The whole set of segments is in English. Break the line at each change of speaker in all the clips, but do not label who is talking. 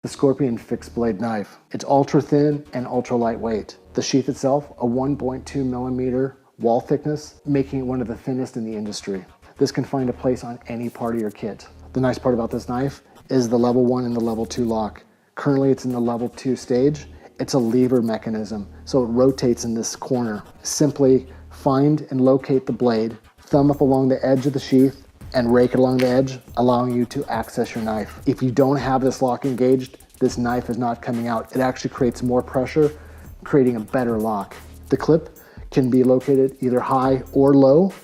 The Scorpion fixed blade knife. It's ultra thin and ultra lightweight. The sheath itself, a 1.2 millimeter wall thickness, making it one of the thinnest in the industry. This can find a place on any part of your kit. The nice part about this knife is the level 1 and the level 2 lock. Currently it's in the level 2 stage. It's a lever mechanism, so it rotates in this corner. Simply find and locate the blade, thumb up along the edge of the sheath, and rake it along the edge, allowing you to access your knife. If you don't have this lock engaged, this knife is not coming out. It actually creates more pressure, creating a better lock. The clip can be located either high or low,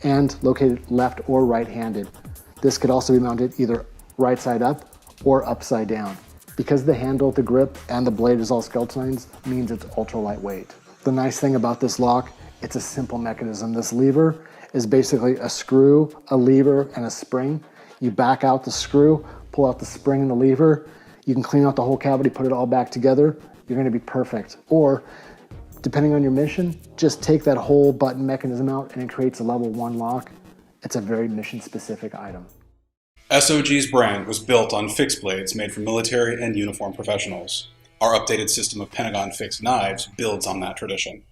and located left or right-handed. This could also be mounted either right side up or upside down. Because the handle, the grip, and the blade is all skeletonized, means it's ultra lightweight. The nice thing about this lock, it's a simple mechanism. This lever is basically a screw, a lever, and a spring. You back out the screw, pull out the spring and the lever. You can clean out the whole cavity, put it all back together. You're gonna be perfect. Or, depending on your mission, just take that whole button mechanism out and it creates a level 1 lock. It's a very mission-specific item.
SOG's brand was built on fixed blades made for military and uniformed professionals. Our updated system of Pentagon fixed knives builds on that tradition.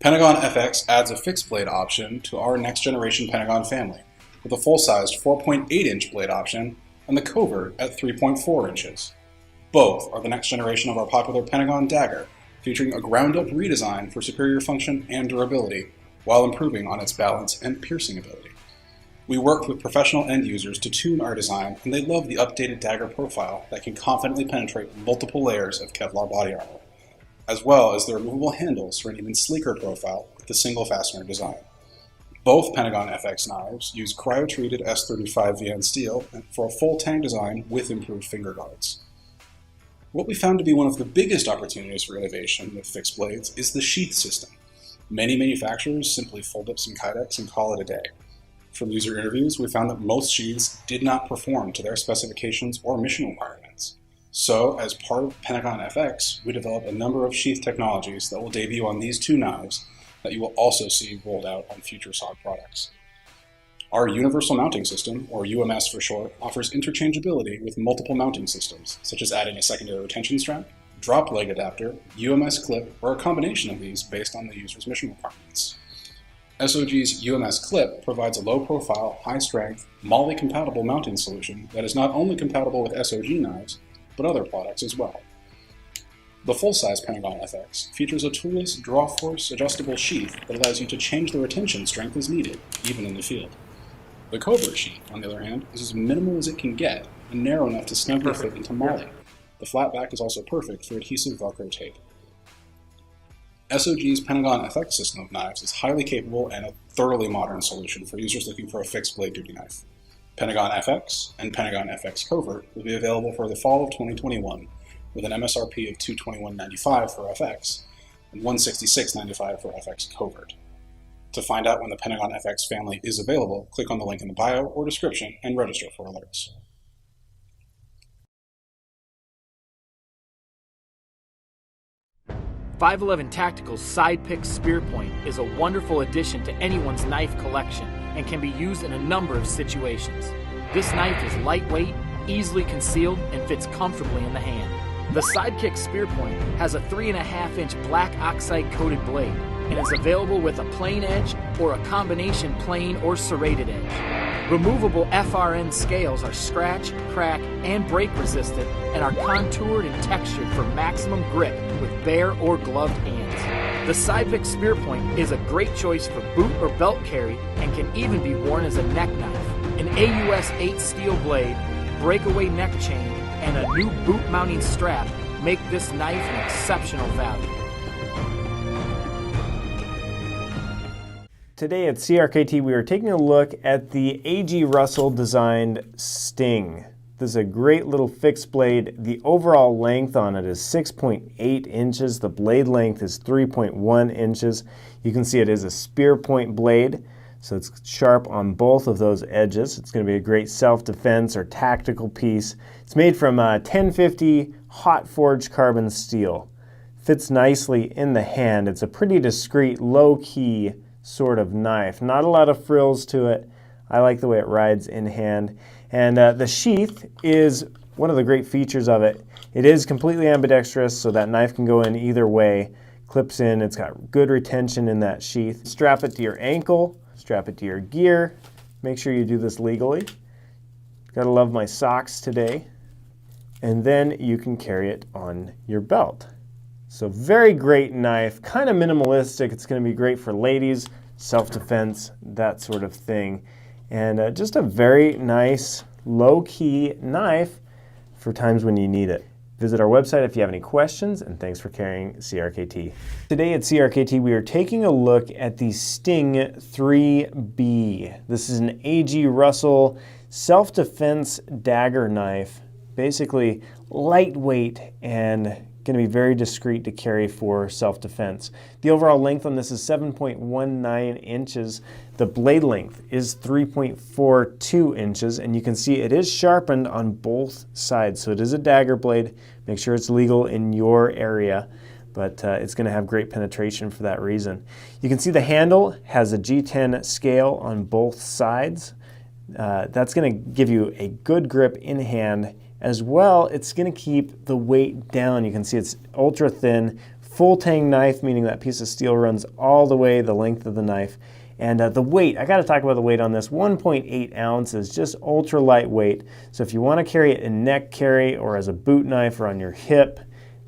Pentagon FX adds a fixed blade option to our next generation Pentagon family, with a full-sized 4.8-inch blade option and the covert at 3.4 inches. Both are the next generation of our popular Pentagon Dagger, featuring a ground-up redesign for superior function and durability, while improving on its balance and piercing ability. We worked with professional end users to tune our design, and they love the updated Dagger profile that can confidently penetrate multiple layers of Kevlar body armor, as well as the removable handles for an even sleeker profile with the single fastener design. Both Pentagon FX knives use cryo-treated S35 VN steel for a full tang design with improved finger guards. What we found to be one of the biggest opportunities for innovation with fixed blades is the sheath system. Many manufacturers simply fold up some kydex and call it a day. From user interviews, we found that most sheaths did not perform to their specifications or mission requirements. So, as part of Pentagon FX, we developed a number of sheath technologies that will debut on these two knives that you will also see rolled out on future SOC products. Our Universal Mounting System, or UMS for short, offers interchangeability with multiple mounting systems, such as adding a secondary retention strap, drop leg adapter, UMS clip, or a combination of these based on the user's mission requirements. SOG's UMS clip provides a low-profile, high-strength, MOLLE-compatible mounting solution that is not only compatible with SOG knives, but other products as well. The full-size Pentagon FX features a toolless, draw-force adjustable sheath that allows you to change the retention strength as needed, even in the field. The covert sheath, on the other hand, is as minimal as it can get and narrow enough to snugly fit into MOLLE. The flat back is also perfect for adhesive Velcro tape. SOG's Pentagon FX system of knives is highly capable and a thoroughly modern solution for users looking for a fixed blade duty knife. Pentagon FX and Pentagon FX Covert will be available for the fall of 2021 with an MSRP of $221.95 for FX and $166.95 for FX Covert. To find out when the Pentagon FX family is available, click on the link in the bio or description and register for alerts.
.511 Tactical's SIDEPICK Spear Point is a wonderful addition to anyone's knife collection and can be used in a number of situations. This knife is lightweight, easily concealed, and fits comfortably in the hand. The SIDEPICK Spear Point has a 3.5-inch black oxide-coated blade and is available with a plain edge or a combination plain or serrated edge. Removable FRN scales are scratch, crack, and break resistant and are contoured and textured for maximum grip with bare or gloved hands. The SIDEPICK Spear Point is a great choice for boot or belt carry and can even be worn as a neck knife. An AUS 8 steel blade, breakaway neck chain, and a new boot mounting strap make this knife an exceptional value.
Today at CRKT, we are taking a look at the A.G. Russell designed Sting. This is a great little fixed blade. The overall length on it is 6.8 inches. The blade length is 3.1 inches. You can see it is a spear point blade, so it's sharp on both of those edges. It's going to be a great self-defense or tactical piece. It's made from 1050 hot forged carbon steel. Fits nicely in the hand. It's a pretty discreet, low-key sort of knife. Not a lot of frills to it. I like the way it rides in hand. And the sheath is One of the great features of it, it is completely ambidextrous, so that knife can go in either way. Clips in, it's got good retention in that sheath. Strap it to your ankle, strap it to your gear. Make sure you do this legally. Gotta love my socks today. And then you can carry it on your belt. So very great knife, kind of minimalistic. It's gonna be great for ladies, self-defense, that sort of thing. And just a very nice, low-key knife for times when you need it. Visit our website if you have any questions, and thanks for carrying CRKT. Today at CRKT, we are taking a look at the Sting 3B. This is an A.G. Russell self-defense dagger knife, basically lightweight and going to be very discreet to carry for self-defense. The overall length on this is 7.19 inches. The blade length is 3.42 inches, and you can see it is sharpened on both sides. So it is a dagger blade. Make sure it's legal in your area, but it's going to have great penetration for that reason. You can see the handle has a G10 scale on both sides. That's going to give you a good grip in hand. As well, it's going to keep the weight down. You can see it's ultra thin, full tang knife, meaning that piece of steel runs all the way the length of the knife. And the weight, I got to talk about the weight on this, 1.8 ounces, just ultra lightweight. So if you want to carry it in neck carry or as a boot knife or on your hip,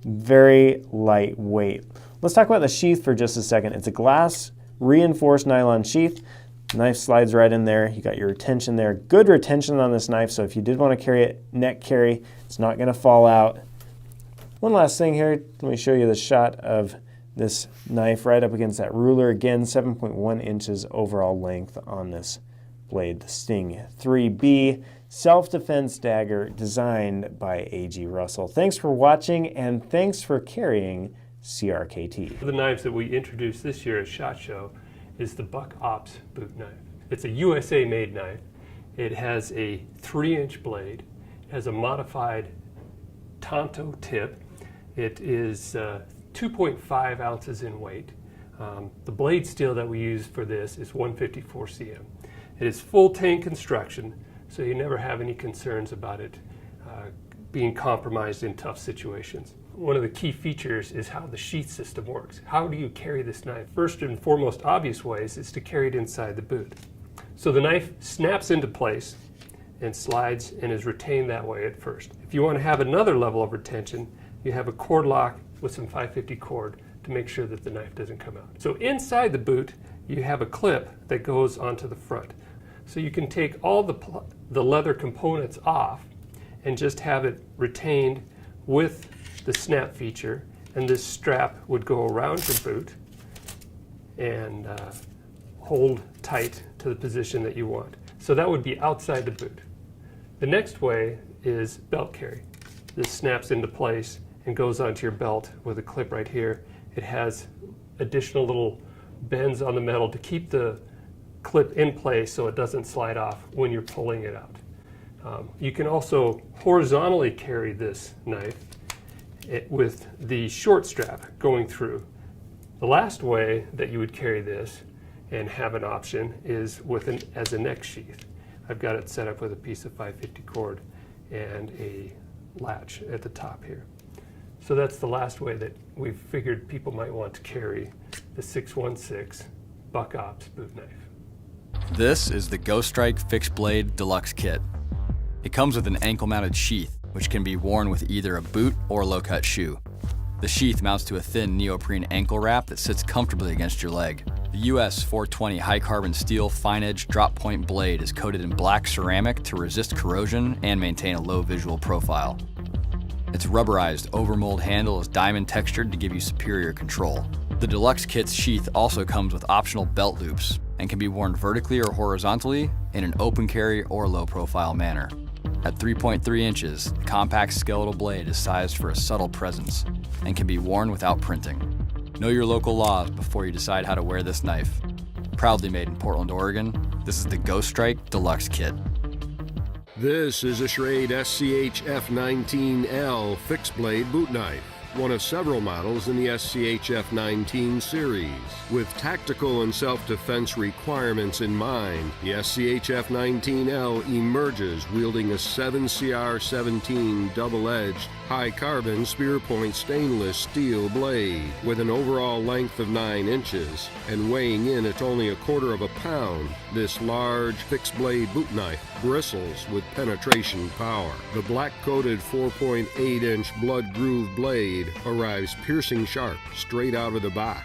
very lightweight. Let's talk about the sheath for just a second. It's a glass reinforced nylon sheath. Knife slides right in there. You got your retention there. Good retention on this knife, so if you did want to carry it neck carry, it's not going to fall out. One last thing here, let me show you the shot of this knife right up against that ruler. Again, 7.1 inches overall length on this blade. The Sting 3B self-defense dagger designed by A.G. Russell. Thanks for watching, and thanks for carrying CRKT.
The knives that we introduced this year at SHOT Show is the Buck Ops boot knife. It's a USA made knife. It has a 3-inch blade. It has a modified Tonto tip. It is 2.5 ounces in weight. The blade steel that we use for this is 154 cm. It is full tang construction, so you never have any concerns about it being compromised in tough situations. One of the key features is how the sheath system works. How do you carry this knife? First and foremost obvious ways is to carry it inside the boot. So the knife snaps into place and slides and is retained that way at first. If you want to have another level of retention, you have a cord lock with some 550 cord to make sure that the knife doesn't come out. So inside the boot, you have a clip that goes onto the front. So you can take all the leather components off and just have it retained with the snap feature, and this strap would go around your boot and hold tight to the position that you want. So that would be outside the boot. The next way is belt carry. This snaps into place and goes onto your belt with a clip right here. It has additional little bends on the metal to keep the clip in place so it doesn't slide off when you're pulling it out. You can also horizontally carry this knife with the short strap going through. The last way that you would carry this and have an option is as a neck sheath. I've got it set up with a piece of 550 cord and a latch at the top here. So that's the last way that we've figured people might want to carry the 616 Buck Ops boot knife.
This is the Ghostrike Fixed Blade Deluxe Kit. It comes with an ankle-mounted sheath, which can be worn with either a boot or low-cut shoe. The sheath mounts to a thin neoprene ankle wrap that sits comfortably against your leg. The US 420 high-carbon steel fine-edge drop-point blade is coated in black ceramic to resist corrosion and maintain a low visual profile. Its rubberized overmold handle is diamond textured to give you superior control. The Deluxe Kit's sheath also comes with optional belt loops and can be worn vertically or horizontally in an open carry or low profile manner. At 3.3 inches, the compact skeletal blade is sized for a subtle presence and can be worn without printing. Know your local laws before you decide how to wear this knife. Proudly made in Portland, Oregon, this is the Ghostrike Deluxe Kit.
This is a Schrade SCH F19L fixed blade boot knife. one of several models in the SCHF-19 series. With tactical and self-defense requirements in mind, the SCHF-19L emerges wielding a 7CR17 double-edged, high-carbon spear-point stainless steel blade with an overall length of 9 inches and weighing in at only 1/4 of a pound. This large fixed-blade boot knife bristles with penetration power. The black-coated 4.8-inch blood-groove blade arrives piercing sharp straight out of the box.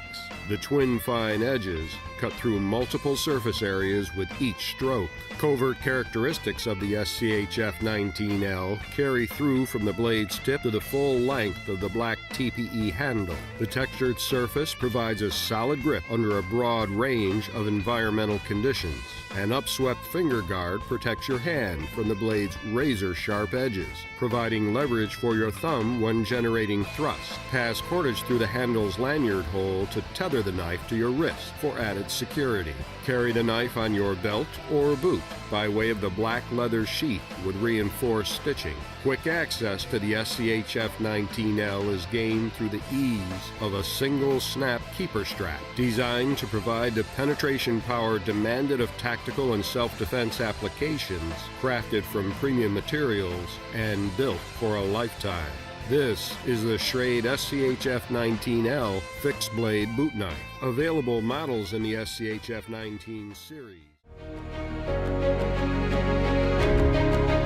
The twin fine edges cut through multiple surface areas with each stroke. Covert characteristics of the SCHF-19L carry through from the blade's tip to the full length of the black TPE handle. The textured surface provides a solid grip under a broad range of environmental conditions. An upswept finger guard protects your hand from the blade's razor-sharp edges, providing leverage for your thumb when generating thrust. Pass cordage through the handle's lanyard hole to tether the knife to your wrist for added security. Carry the knife on your belt or boot by way of the black leather sheath with reinforced stitching. Quick access to the SCHF-19L is gained through the ease of a single snap keeper strap, designed to provide the penetration power demanded of tactical and self-defense applications, crafted from premium materials and built for a lifetime. This is the Schrade SCHF-19L fixed blade boot knife. Available models in the SCHF-19 series.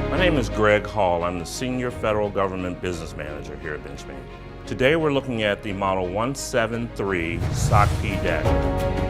My name is Greg Hall. I'm the Senior Federal Government Business Manager here at Benchmade. Today we're looking at the Model 173 S.O.C.P. Dagger.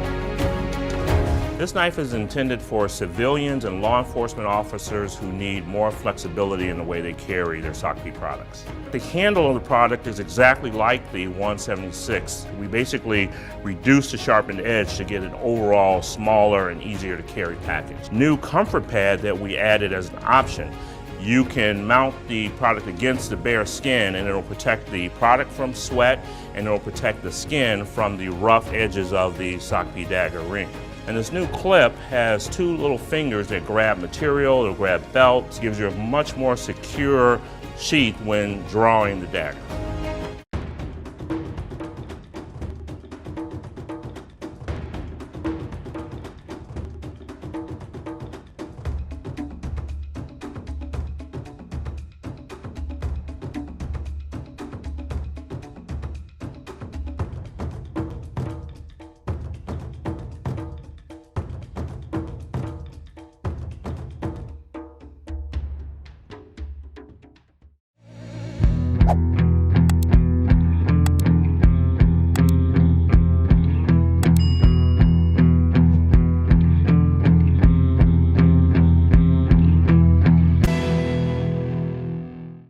This knife is intended for civilians and law enforcement officers who need more flexibility in the way they carry their S.O.C.P. products. The handle of the product is exactly like the 176. We basically reduced the sharpened edge to get an overall smaller and easier to carry package. New comfort pad that we added as an option. You can mount the product against the bare skin and it'll protect the product from sweat and it'll protect the skin from the rough edges of the S.O.C.P. Dagger ring. And this new clip has 2 little fingers that grab material, it'll grab belts, gives you a much more secure sheath when drawing the dagger.